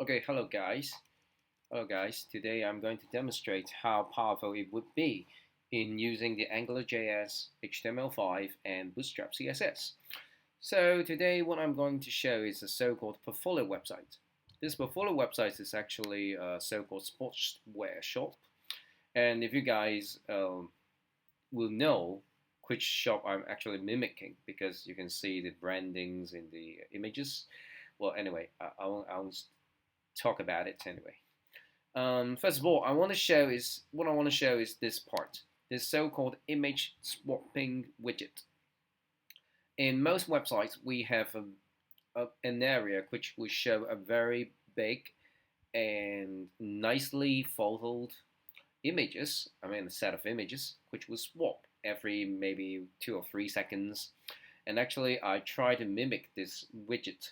Okay, hello guys. Hello guys. Today I'm going to demonstrate how powerful it would be in using the AngularJS, html5, and Bootstrap CSS. So today what I'm going to show is a so-called portfolio website. This portfolio website is actually a so-called sportswear shop. And if you guys will know which shop I'm actually mimicking because you can see the brandings in the images. Well, anyway, I won't talk about it anyway. First of all, what I want to show is this part, this so-called image swapping widget. In most websites, we have an area which will show a very big and nicely photoed images. I mean, a set of images which will swap every maybe 2 or 3 seconds. And actually, I try to mimic this widget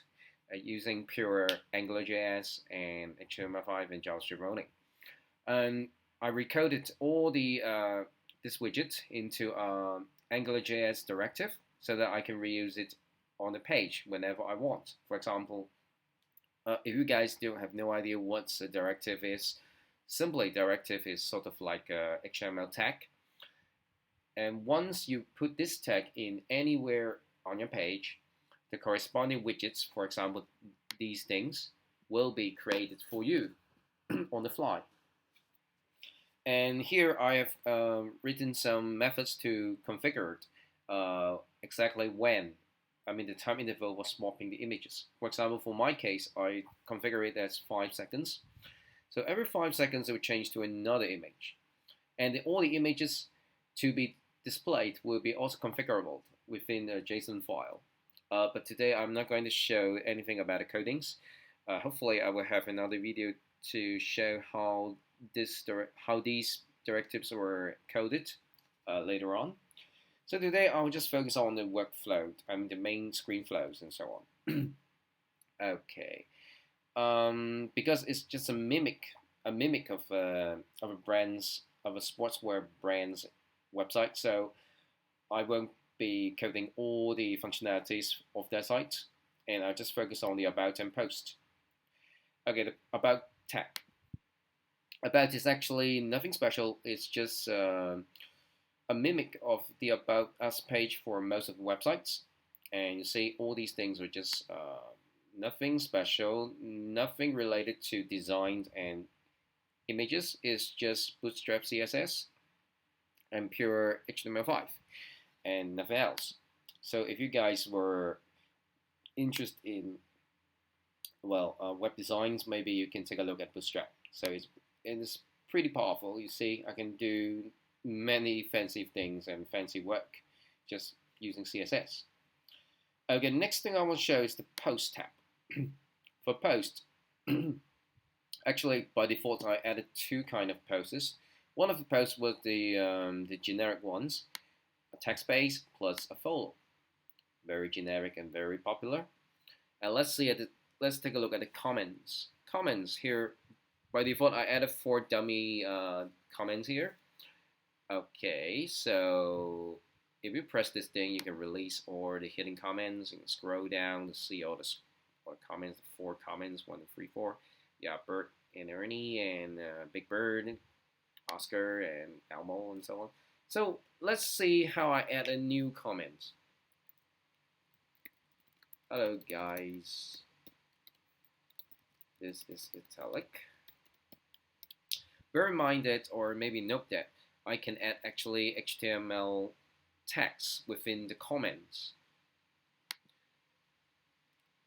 using pure AngularJS and html5 and JavaScript only. And I recoded all the this widget into AngularJS directive so that I can reuse it on the page whenever I want. For example, if you guys still have no idea what a directive is, simply directive is sort of like a HTML tag. And once you put this tag in anywhere on your page, the corresponding widgets, for example, these things, will be created for you on the fly. And here I have written some methods to configure exactly when, I mean the time interval for swapping the images. For example, for my case, I configure it as 5 seconds. So every 5 seconds it will change to another image. And all the images to be displayed will be also configurable within a JSON file. But today I'm not going to show anything about the codings. Hopefully I will have another video to show how these directives were coded later on. So today I'll just focus on the workflow, the main screen flows and so on. Okay, because it's just a mimic of a sportswear brand's website. So I won't be coding all the functionalities of their site, and I'll just focus on the about and post. Okay, the about tag. About is actually nothing special. It's just a mimic of the About Us page for most of the websites. And you see all these things are just nothing special, nothing related to design and images. It's just Bootstrap CSS and pure HTML5 and nothing else. So if you guys were interested in web designs, maybe you can take a look at Bootstrap. So it's pretty powerful. You see, I can do many fancy things and fancy work just using CSS. Okay, next thing I want to show is the post tab. For post, actually by default I added two kind of posts. One of the posts was the generic ones, a text base plus a photo, very generic and very popular. And let's take a look at the comments. Comments here, by default I added 4 dummy comments here. Okay, so if you press this thing, you can release all the hidden comments. You can scroll down to see all the comments, 4 comments, 1, 2, 3, 4. Yeah, Bert and Ernie and Big Bird, Oscar and Elmo and so on. So let's see how I add a new comment. Hello guys, this is italic. Bear in mind that, or maybe note that, I can add actually HTML text within the comments.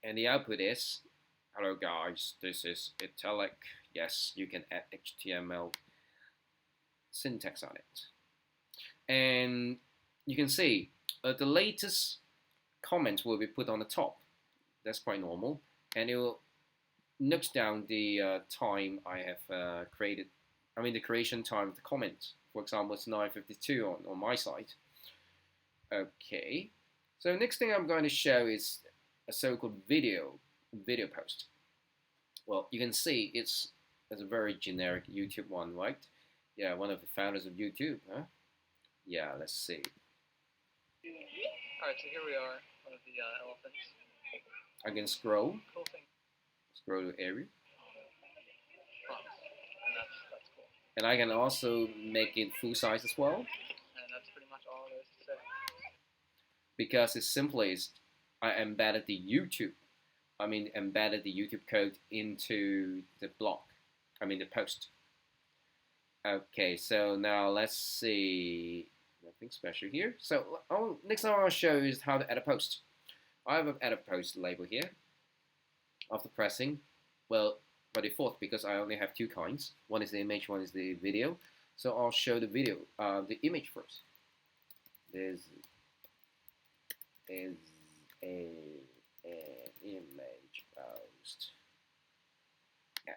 And the output is, hello guys, this is italic. Yes, you can add HTML syntax on it. And you can see the latest comment will be put on the top. That's quite normal. And it will note down the time I have created, the creation time of the comment. For example, it's 9:52 on my side. Okay, so next thing I'm going to show is a so-called video post. Well, you can see it's a very generic YouTube one, right? Yeah, one of the founders of YouTube, huh? Yeah, let's see. Alright, so here we are, one of the elephants. I can scroll. Cool thing. Scroll to area. And I can also make it full size as well. And that's pretty much all there is to say. Because it's simplest, I embedded the YouTube code into the block, the post. Okay, so now let's see, nothing special here. So next time I'll show you is how to add a post. I have an add a post label here. After pressing, well, by default, because I only have two kinds. One is the image, one is the video. So I'll show the the image first. This is an image post. Yeah.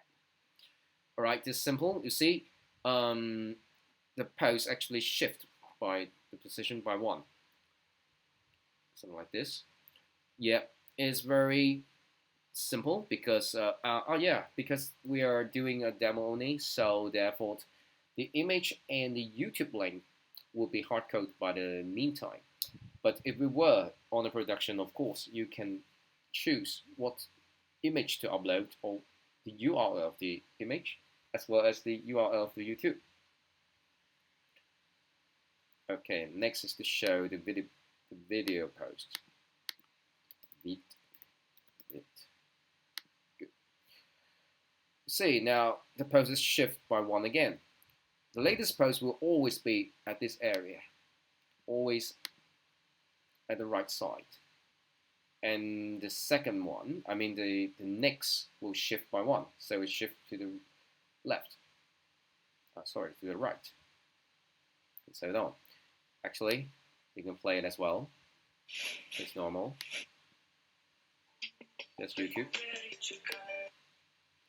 All right, this is simple. You see, the post actually shift by the position by one. Something like this. Yeah, it's very simple because because we are doing a demo only, so therefore the image and the YouTube link will be hard coded by the meantime. But if we were on a production, of course, you can choose what image to upload or the URL of the image as well as the URL of the YouTube. Okay, next is to show the video post. Good. See, now the post is shift by one again. The latest post will always be at this area, always at the right side. And the second one, the next will shift by one, so it shift to the left. To the right. And so on. Actually, you can play it as well. It's normal. That's YouTube.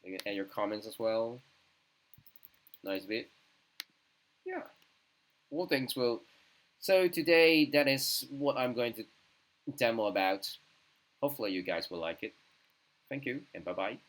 You can add your comments as well. Nice bit. Yeah. All things will. So today, that is what I'm going to demo about. Hopefully you guys will like it. Thank you and bye-bye.